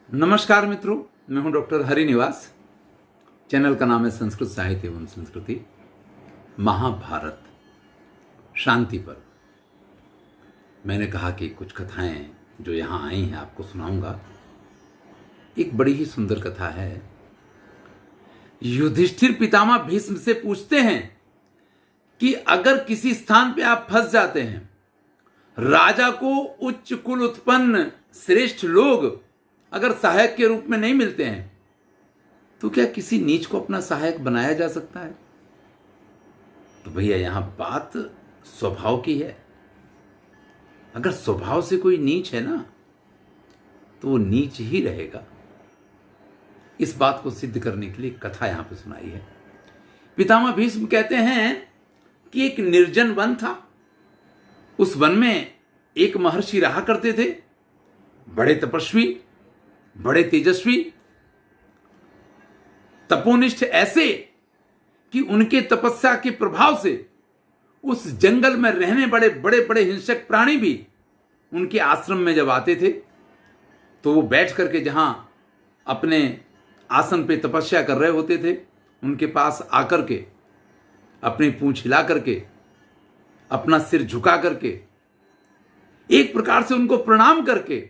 नमस्कार मित्रों, मैं हूं डॉक्टर हरिनिवास। चैनल का नाम है संस्कृत साहित्य एवं संस्कृति। महाभारत शांति पर मैंने कहा कि कुछ कथाएं जो यहाँ आई हैं आपको सुनाऊंगा। एक बड़ी ही सुंदर कथा है। युधिष्ठिर पितामह भीष्म से पूछते हैं कि अगर किसी स्थान पे आप फंस जाते हैं, राजा को उच्च कुल उत्पन्न श्रेष्ठ लोग अगर सहायक के रूप में नहीं मिलते हैं, तो क्या किसी नीच को अपना सहायक बनाया जा सकता है? तो भैया यहां बात स्वभाव की है। अगर स्वभाव से कोई नीच है ना, तो वो नीच ही रहेगा। इस बात को सिद्ध करने के लिए कथा यहां पे सुनाई है। पितामह भीष्म कहते हैं कि एक निर्जन वन था। उस वन में एक महर्षि रहा करते थे, बड़े तपस्वी, बड़े तेजस्वी, तपोनिष्ठ, ऐसे कि उनके तपस्या के प्रभाव से उस जंगल में रहने बड़े बड़े बड़े हिंसक प्राणी भी उनके आश्रम में जब आते थे तो वो बैठ करके जहां अपने आसन पे तपस्या कर रहे होते थे, उनके पास आकर के अपनी पूंछ हिला करके, अपना सिर झुका करके, एक प्रकार से उनको प्रणाम करके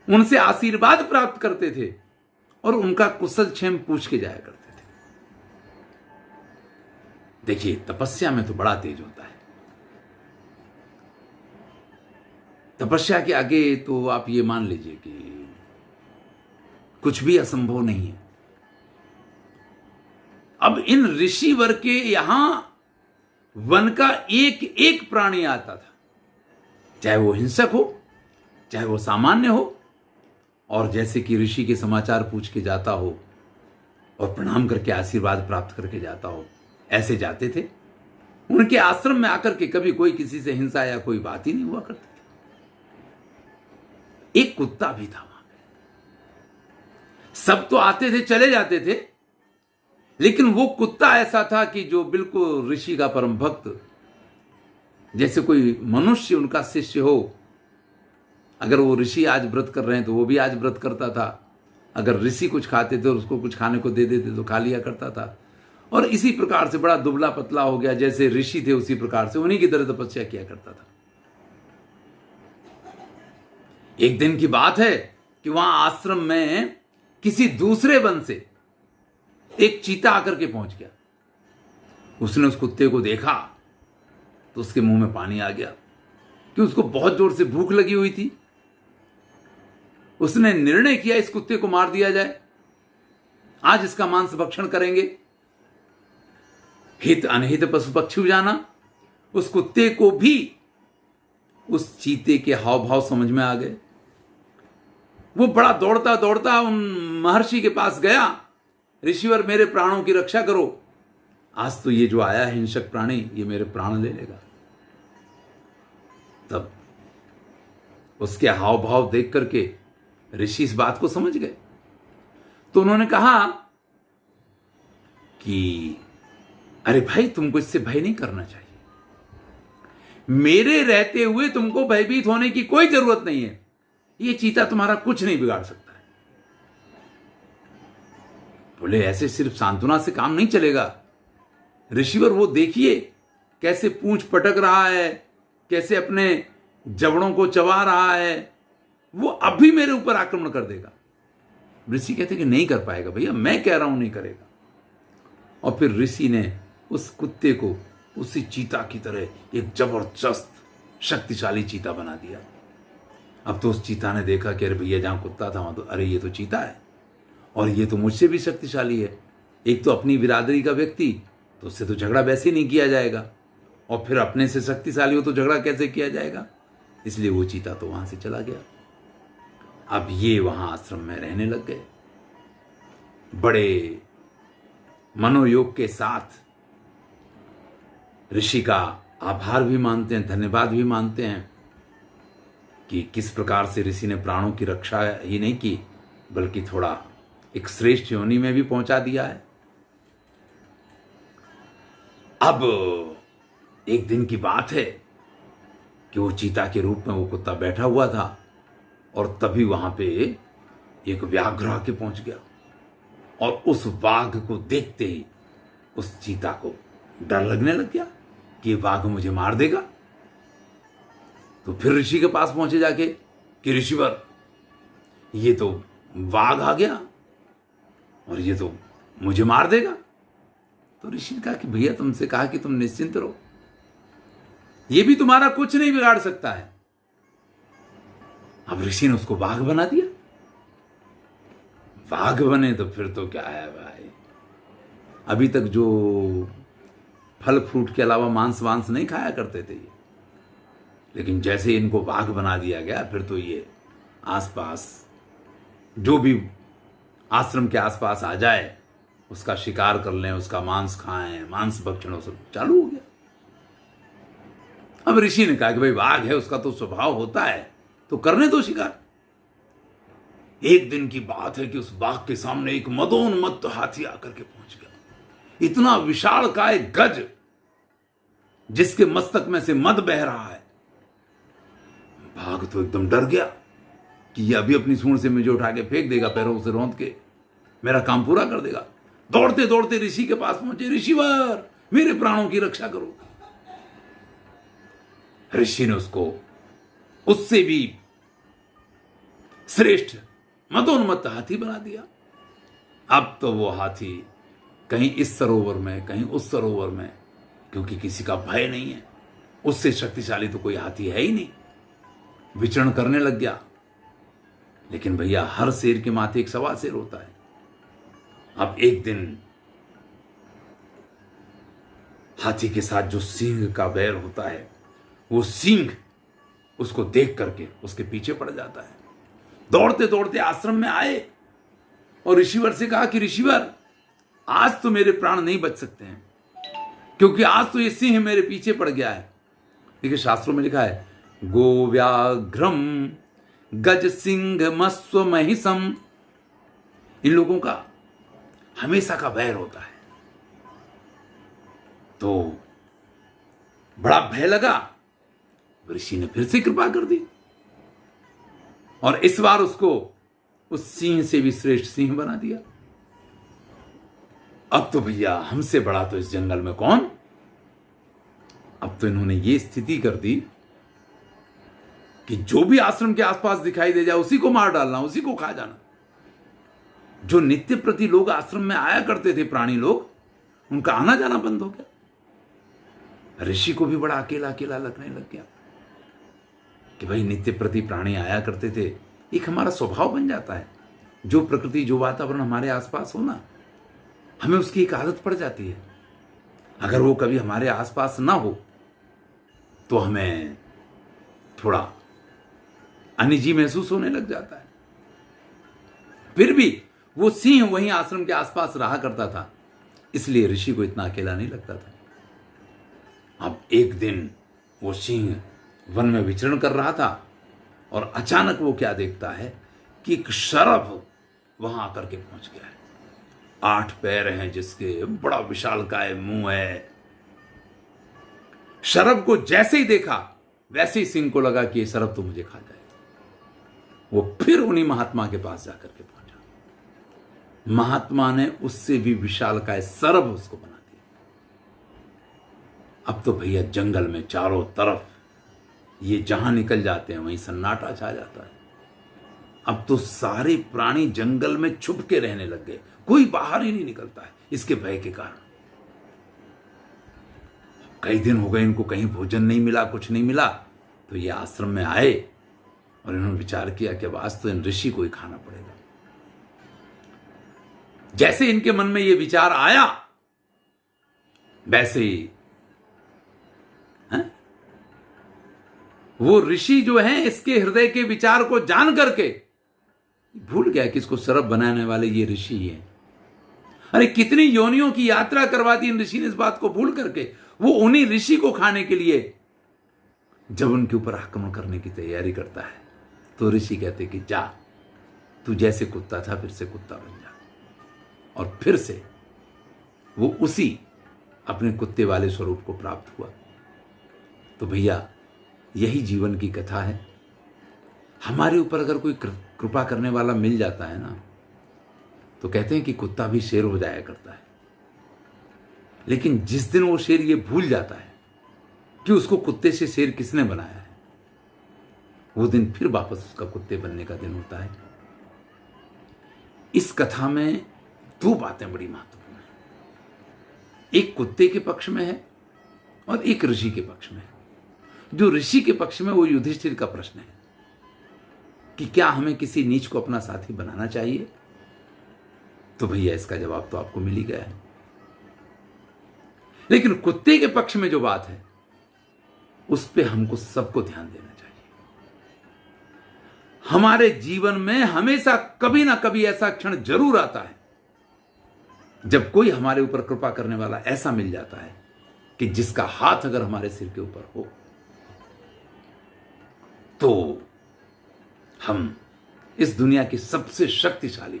उनसे आशीर्वाद प्राप्त करते थे और उनका कुशल क्षेम पूछ के जाया करते थे। देखिए, तपस्या में तो बड़ा तेज होता है। तपस्या के आगे तो आप ये मान लीजिए कि कुछ भी असंभव नहीं है। अब इन ऋषिवर के यहां वन का एक एक प्राणी आता था, चाहे वो हिंसक हो, चाहे वो सामान्य हो, और जैसे कि ऋषि के समाचार पूछ के जाता हो और प्रणाम करके आशीर्वाद प्राप्त करके जाता हो, ऐसे जाते थे। उनके आश्रम में आकर के कभी कोई किसी से हिंसा या कोई बात ही नहीं हुआ करती थी। एक कुत्ता भी था वहां पे। सब तो आते थे, चले जाते थे, लेकिन वो कुत्ता ऐसा था कि जो बिल्कुल ऋषि का परम भक्त, जैसे कोई मनुष्य उनका शिष्य हो। अगर वो ऋषि आज व्रत कर रहे हैं तो वो भी आज व्रत करता था। अगर ऋषि कुछ खाते थे और उसको कुछ खाने को दे देते तो खा लिया करता था। और इसी प्रकार से बड़ा दुबला पतला हो गया, जैसे ऋषि थे उसी प्रकार से उन्हीं की तरह तपस्या किया करता था। एक दिन की बात है कि वहां आश्रम में किसी दूसरे वन से एक चीता आकर के पहुंच गया। उसने उस कुत्ते को देखा तो उसके मुंह में पानी आ गया कि उसको बहुत जोर से भूख लगी हुई थी। उसने निर्णय किया इस कुत्ते को मार दिया जाए, आज इसका मांस भक्षण करेंगे। हित अनहित पशु पक्षी जाना। उस कुत्ते को भी उस चीते के हाव भाव समझ में आ गए। वो बड़ा दौड़ता दौड़ता उन महर्षि के पास गया, ऋषिवर मेरे प्राणों की रक्षा करो, आज तो ये जो आया है हिंसक प्राणी, ये मेरे प्राण ले लेगा। तब उसके हाव भाव देख करके ऋषि इस बात को समझ गए। तो उन्होंने कहा कि अरे भाई, तुमको इससे भय नहीं करना चाहिए। मेरे रहते हुए तुमको भयभीत होने की कोई जरूरत नहीं है। ये चीता तुम्हारा कुछ नहीं बिगाड़ सकता है। बोले ऐसे सिर्फ सांत्वना से काम नहीं चलेगा ऋषिवर। वो देखिए कैसे पूंछ पटक रहा है, कैसे अपने जबड़ों को चबा रहा है, वो अभी मेरे ऊपर आक्रमण कर देगा। ऋषि कहते कि नहीं कर पाएगा भैया, मैं कह रहा हूं नहीं करेगा। और फिर ऋषि ने उस कुत्ते को उसी चीता की तरह एक जबरदस्त शक्तिशाली चीता बना दिया। अब तो उस चीता ने देखा कि अरे भैया, जहां कुत्ता था वहां तो अरे ये तो चीता है, और ये तो मुझसे भी शक्तिशाली है। एक तो अपनी बिरादरी का व्यक्ति, तो उससे तो झगड़ा वैसे नहीं किया जाएगा, और फिर अपने से शक्तिशाली हो तो झगड़ा कैसे किया जाएगा। इसलिए वो चीता तो वहां से चला गया। अब ये वहां आश्रम में रहने लग गए, बड़े मनोयोग के साथ। ऋषि का आभार भी मानते हैं, धन्यवाद भी मानते हैं कि किस प्रकार से ऋषि ने प्राणों की रक्षा ही नहीं की, बल्कि थोड़ा एक श्रेष्ठ योनि में भी पहुंचा दिया है। अब एक दिन की बात है कि वो चीता के रूप में वो कुत्ता बैठा हुआ था, और तभी वहां पे एक व्याघ्र आके पहुंच गया और उस बाघ को देखते ही उस चीता को डर लगने लग गया कि ये बाघ मुझे मार देगा। तो फिर ऋषि के पास पहुंचे जाके कि ऋषिवर, ये तो बाघ आ गया और ये तो मुझे मार देगा। तो ऋषि ने कहा कि भैया, तुमसे कहा कि तुम निश्चिंत रहो, ये भी तुम्हारा कुछ नहीं बिगाड़ सकता है। अब ऋषि ने उसको बाघ बना दिया। बाघ बने तो फिर तो क्या है भाई, अभी तक जो फल फ्रूट के अलावा मांस वांस नहीं खाया करते थे ये, लेकिन जैसे इनको बाघ बना दिया गया फिर तो ये आसपास जो भी आश्रम के आसपास आ जाए उसका शिकार कर लें, उसका मांस खाएं, मांस भक्षण सब चालू हो गया। अब ऋषि ने कहा कि भाई बाघ है, उसका तो स्वभाव होता है, तो करने दो शिकार। एक दिन की बात है कि उस बाघ के सामने एक मदोन्मत्त हाथी आकर के पहुंच गया। इतना विशालकाय गज जिसके मस्तक में से मद बह रहा है। बाघ तो एकदम डर गया कि ये अभी अपनी सूंड से मुझे उठा के फेंक देगा, पैरों से रौंद के मेरा काम पूरा कर देगा। दौड़ते दौड़ते ऋषि के पास पहुंचे, ऋषिवर मेरे प्राणों की रक्षा करो। ऋषि ने उसको उससे भी श्रेष्ठ मदोन्मत्त हाथी बना दिया। अब तो वो हाथी कहीं इस सरोवर में, कहीं उस सरोवर में, क्योंकि किसी का भय नहीं है, उससे शक्तिशाली तो कोई हाथी है ही नहीं, विचरण करने लग गया। लेकिन भैया, हर शेर के माथे एक सवा शेर होता है। अब एक दिन हाथी के साथ जो सिंह का बैर होता है, वो सिंह उसको देख करके उसके पीछे पड़ जाता है। दौड़ते दौड़ते आश्रम में आए और ऋषिवर से कहा कि ऋषिवर, आज तो मेरे प्राण नहीं बच सकते हैं, क्योंकि आज तो ये सिंह मेरे पीछे पड़ गया है। देखिए, शास्त्रों में लिखा है, गो व्याघ्रम गज सिंह मस्व महिषम। इन लोगों का हमेशा का वैर होता है। तो बड़ा भय लगा, ऋषि ने फिर से कृपा कर दी और इस बार उसको उस सिंह से भी श्रेष्ठ सिंह बना दिया। अब तो भैया, हमसे बड़ा तो इस जंगल में कौन। अब तो इन्होंने ये स्थिति कर दी कि जो भी आश्रम के आसपास दिखाई दे जाए उसी को मार डालना, उसी को खा जाना। जो नित्य प्रति लोग आश्रम में आया करते थे, प्राणी लोग, उनका आना जाना बंद हो गया। ऋषि को भी बड़ा अकेला अकेला लगने लग गया कि भाई, नित्य प्रति प्राणी आया करते थे, एक हमारा स्वभाव बन जाता है। जो प्रकृति, जो वातावरण हमारे आसपास हो ना, हमें उसकी एक आदत पड़ जाती है। अगर वो कभी हमारे आसपास ना हो तो हमें थोड़ा अनिजी महसूस होने लग जाता है। फिर भी वो सिंह वहीं आश्रम के आसपास रहा करता था, इसलिए ऋषि को इतना अकेला नहीं लगता था। अब एक दिन वो सिंह वन में विचरण कर रहा था और अचानक वो क्या देखता है कि एक शरभ वहां आकर के पहुंच गया है। 8 पैर हैं जिसके, बड़ा विशालकाय मुंह है। शरभ को जैसे ही देखा वैसे ही सिंह को लगा कि ये शरभ तो मुझे खा जाएगा। वो फिर उन्हीं महात्मा के पास जाकर के पहुंचा। महात्मा ने उससे भी विशालकाय शरभ उसको बना दिया। अब तो भैया, जंगल में चारों तरफ ये जहां निकल जाते हैं वहीं सन्नाटा छा जाता है। अब तो सारे प्राणी जंगल में छुप के रहने लग गए, कोई बाहर ही नहीं निकलता है इसके भय के कारण। कई दिन हो गए इनको कहीं भोजन नहीं मिला, कुछ नहीं मिला, तो ये आश्रम में आए और इन्होंने विचार किया कि अब आज तो इन ऋषि को ही खाना पड़ेगा। जैसे इनके मन में ये विचार आया, वैसे ही वो ऋषि जो है इसके हृदय के विचार को जान करके भूल गया कि इसको शरभ बनाने वाले ये ऋषि ही हैं। अरे कितनी योनियों की यात्रा करवा दी इन ऋषि ने इस बात को भूल करके। वो उन्हीं ऋषि को खाने के लिए जब उनके ऊपर आक्रमण करने की तैयारी करता है तो ऋषि कहते कि जा, तू जैसे कुत्ता था फिर से कुत्ता बन जा। और फिर से वो उसी अपने कुत्ते वाले स्वरूप को प्राप्त हुआ। तो भैया, यही जीवन की कथा है। हमारे ऊपर अगर कोई कृपा करने वाला मिल जाता है ना, तो कहते हैं कि कुत्ता भी शेर हो जाया करता है। लेकिन जिस दिन वो शेर ये भूल जाता है कि उसको कुत्ते से शेर किसने बनाया है, वो दिन फिर वापस उसका कुत्ते बनने का दिन होता है। इस कथा में दो बातें बड़ी महत्वपूर्ण हैं, एक कुत्ते के पक्ष में है और एक ऋषि के पक्ष में है। जो ऋषि के पक्ष में वो युधिष्ठिर का प्रश्न है कि क्या हमें किसी नीच को अपना साथी बनाना चाहिए। तो भैया इसका जवाब तो आपको मिल ही गया है। लेकिन कुत्ते के पक्ष में जो बात है उस पे हमको सबको ध्यान देना चाहिए। हमारे जीवन में हमेशा कभी ना कभी ऐसा क्षण जरूर आता है जब कोई हमारे ऊपर कृपा करने वाला ऐसा मिल जाता है कि जिसका हाथ अगर हमारे सिर के ऊपर हो तो हम इस दुनिया की सबसे शक्तिशाली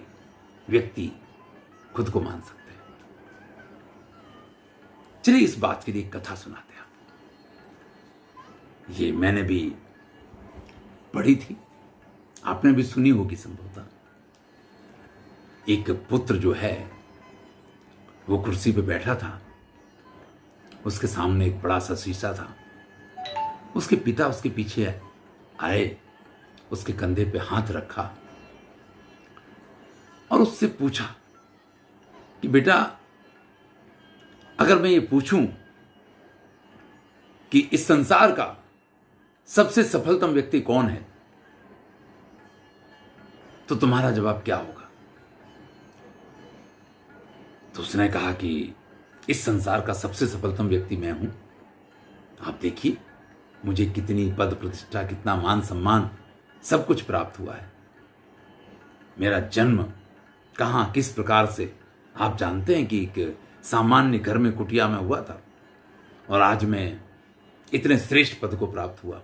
व्यक्ति खुद को मान सकते हैं। चलिए इस बात के लिए एक कथा सुनाते हैं आपको। ये मैंने भी पढ़ी थी, आपने भी सुनी होगी संभवतः। एक पुत्र जो है वो कुर्सी पे बैठा था, उसके सामने एक बड़ा सा शीशा था। उसके पिता उसके पीछे आए, उसके कंधे पे हाथ रखा और उससे पूछा कि बेटा, अगर मैं ये पूछूं कि इस संसार का सबसे सफलतम व्यक्ति कौन है तो तुम्हारा जवाब क्या होगा। तो उसने कहा कि इस संसार का सबसे सफलतम व्यक्ति मैं हूं। आप देखिए मुझे कितनी पद प्रतिष्ठा, कितना मान सम्मान, सब कुछ प्राप्त हुआ है। मेरा जन्म कहां किस प्रकार से आप जानते हैं कि एक सामान्य घर में कुटिया में हुआ था और आज मैं इतने श्रेष्ठ पद को प्राप्त हुआ।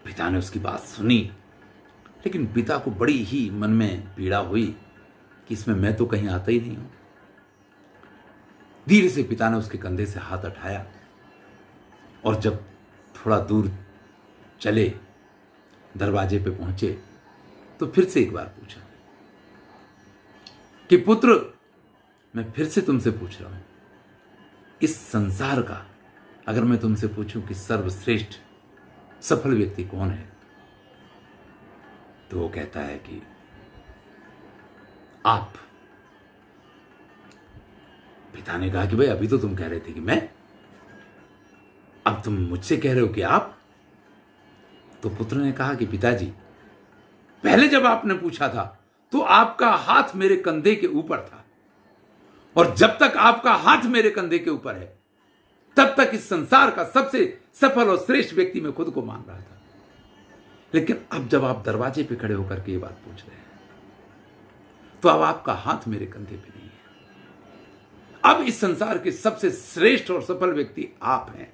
पिता ने उसकी बात सुनी, लेकिन पिता को बड़ी ही मन में पीड़ा हुई कि इसमें मैं तो कहीं आता ही नहीं हूं। धीरे से पिता ने उसके कंधे से हाथ उठाया और जब थोड़ा दूर चले, दरवाजे पे पहुंचे, तो फिर से एक बार पूछा कि पुत्र, मैं फिर से तुमसे पूछ रहा हूं, इस संसार का अगर मैं तुमसे पूछूं कि सर्वश्रेष्ठ सफल व्यक्ति कौन है, तो वो कहता है कि आप। पिता ने कहा कि भाई अभी तो तुम कह रहे थे कि मैं, अब तुम मुझसे कह रहे हो कि आप। तो पुत्र ने कहा कि पिताजी, पहले जब आपने पूछा था तो आपका हाथ मेरे कंधे के ऊपर था, और जब तक आपका हाथ मेरे कंधे के ऊपर है तब तक इस संसार का सबसे सफल और श्रेष्ठ व्यक्ति मैं खुद को मान रहा था। लेकिन अब जब आप दरवाजे पे खड़े होकर के ये बात पूछ रहे हैं तो अब आपका हाथ मेरे कंधे पे नहीं है। अब इस संसार के सबसे श्रेष्ठ और सफल व्यक्ति आप हैं,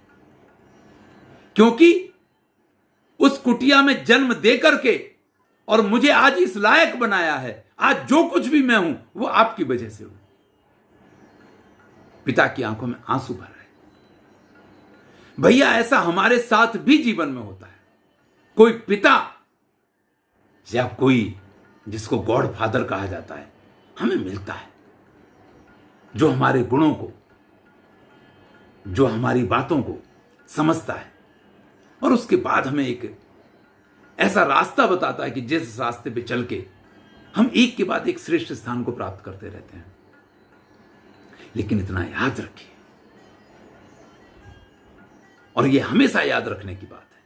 क्योंकि उस कुटिया में जन्म दे करके और मुझे आज इस लायक बनाया है। आज जो कुछ भी मैं हूं वो आपकी वजह से हूं। पिता की आंखों में आंसू भर रहे। भैया ऐसा हमारे साथ भी जीवन में होता है। कोई पिता या कोई जिसको गॉड फादर कहा जाता है हमें मिलता है, जो हमारे गुणों को, जो हमारी बातों को समझता है और उसके बाद हमें एक ऐसा रास्ता बताता है कि जिस रास्ते पे चल के हम एक के बाद एक श्रेष्ठ स्थान को प्राप्त करते रहते हैं। लेकिन इतना याद रखिए, और यह हमेशा याद रखने की बात है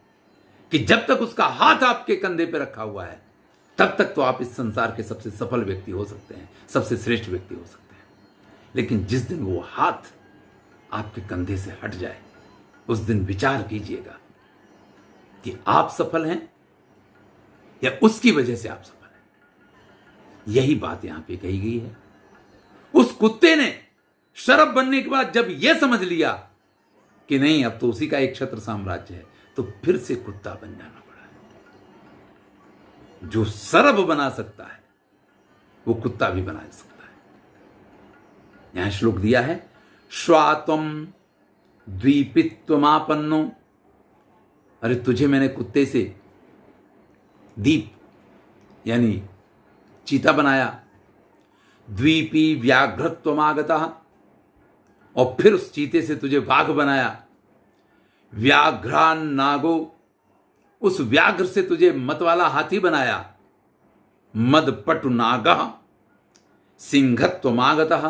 कि जब तक उसका हाथ आपके कंधे पे रखा हुआ है तब तक तो आप इस संसार के सबसे सफल व्यक्ति हो सकते हैं, सबसे श्रेष्ठ व्यक्ति हो सकते हैं। लेकिन जिस दिन वो हाथ आपके कंधे से हट जाए उस दिन विचार कीजिएगा कि आप सफल हैं या उसकी वजह से आप सफल हैं। यही बात यहां पे कही गई है। उस कुत्ते ने शरफ बनने के बाद जब यह समझ लिया कि नहीं अब तो उसी का एक छत्र साम्राज्य है, तो फिर से कुत्ता बन जाना पड़ा। जो सरब बना सकता है वो कुत्ता भी बना सकता है। यहां श्लोक दिया है, श्वात्वम द्वीपित्वमापन्नो अरे तुझे मैंने कुत्ते से दीप यानी चीता बनाया, द्वीपी व्याघ्रत्वमागतः, और फिर उस चीते से तुझे बाघ बनाया, व्याघ्रान नागो, उस व्याघ्र से तुझे मतवाला हाथी बनाया, मदपटु नागः सिंहत्वमागतः,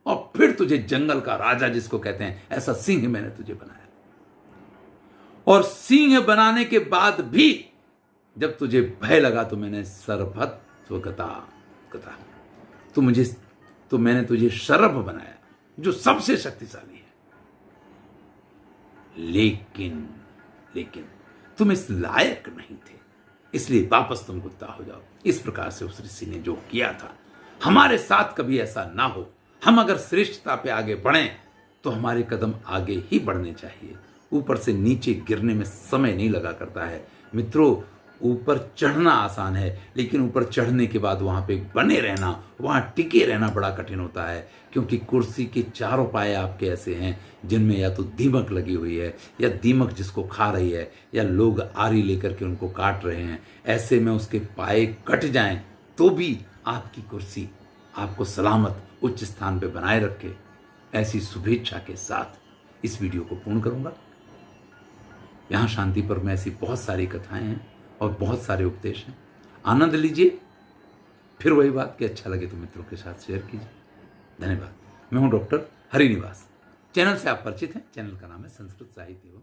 और फिर तुझे जंगल का राजा जिसको कहते हैं ऐसा सिंह मैंने तुझे बनाया। और सिंह बनाने के बाद भी जब तुझे भय लगा तो मैंने सर्वत्वगता गता, तो मैंने तुझे शरभ बनाया जो सबसे शक्तिशाली है। लेकिन तुम इस लायक नहीं थे, इसलिए वापस तुम कुत्ता हो जाओ। इस प्रकार से उस ऋषि ने जो किया था, हमारे साथ कभी ऐसा ना हो। हम अगर श्रेष्ठता पे आगे बढ़ें तो हमारे कदम आगे ही बढ़ने चाहिए। ऊपर से नीचे गिरने में समय नहीं लगा करता है मित्रों। ऊपर चढ़ना आसान है, लेकिन ऊपर चढ़ने के बाद वहां पे बने रहना, वहां टिके रहना बड़ा कठिन होता है, क्योंकि कुर्सी के चारों पाए आपके ऐसे हैं जिनमें या तो दीमक लगी हुई है, या दीमक जिसको खा रही है, या लोग आरी लेकर के उनको काट रहे हैं। ऐसे में उसके पाए कट जाएं तो भी आपकी कुर्सी आपको सलामत उच्च स्थान पे बनाए रखे। ऐसी शुभेच्छा के साथ इस वीडियो को पूर्ण करूंगा। यहाँ शांतिपुर में ऐसी बहुत सारी कथाएं हैं और बहुत सारे उपदेश हैं, आनंद लीजिए। फिर वही बात कि अच्छा लगे तो मित्रों के साथ शेयर कीजिए। धन्यवाद। मैं हूं डॉक्टर हरिनिवास। चैनल से आप परिचित हैं, चैनल का नाम है संस्कृत साहित्य एवं